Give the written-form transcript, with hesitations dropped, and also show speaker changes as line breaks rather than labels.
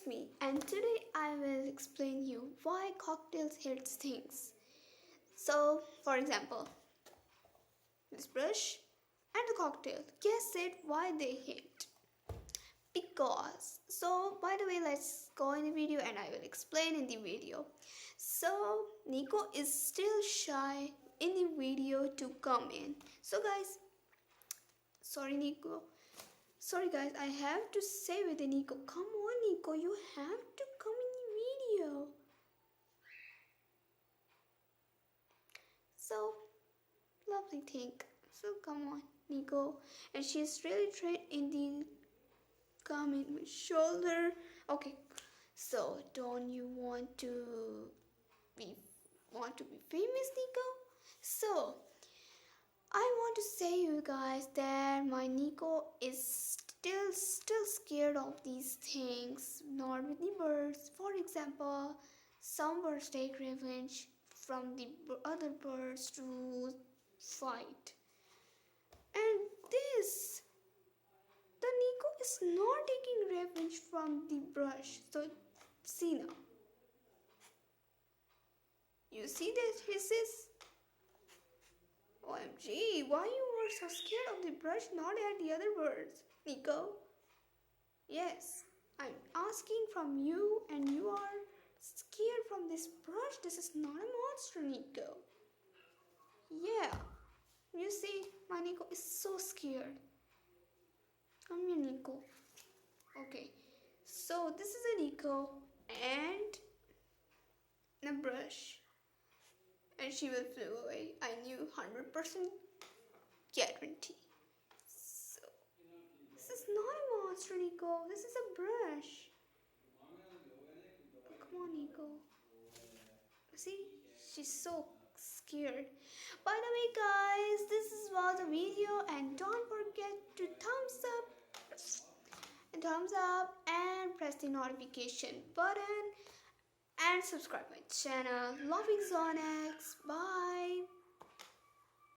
it's me, and today I will explain you why cocktails hate things. So, for example, this brush and the cocktail. Guess it why they hate. Because. So, by the way, let's go in the video and I will explain in the video. So, Nico is still shy in the video to come in. So, guys, sorry, Nico. Sorry guys, I have to say with Nico. Come on Nico, you have to come in the video. So, lovely thing. So come on Nico. And she's really trained in the coming with shoulder. Okay, so don't you be want to be famous Nico? So I want to say you guys that my Nico is still scared of these things, not with the birds. For example, some birds take revenge from the other birds to fight. And this, the Nico is not taking revenge from the brush. So see now. You see this hisses? OMG, why you were so scared of the brush, not at the other birds, Nico? Yes, I'm asking from you and you are scared from this brush. This is not a monster, Nico. Yeah, you see, my Nico is so scared. Come here, Nico. Okay, so this is a Nico and a brush. And she will flew away. I knew 100% guarantee. So, this is not a monster, Nico. This is a brush. Oh, come on, Nico. See, she's so scared. By the way, guys, this was a video, and don't forget to thumbs up and press the notification button and subscribe my channel. Loving Zonex. Bye.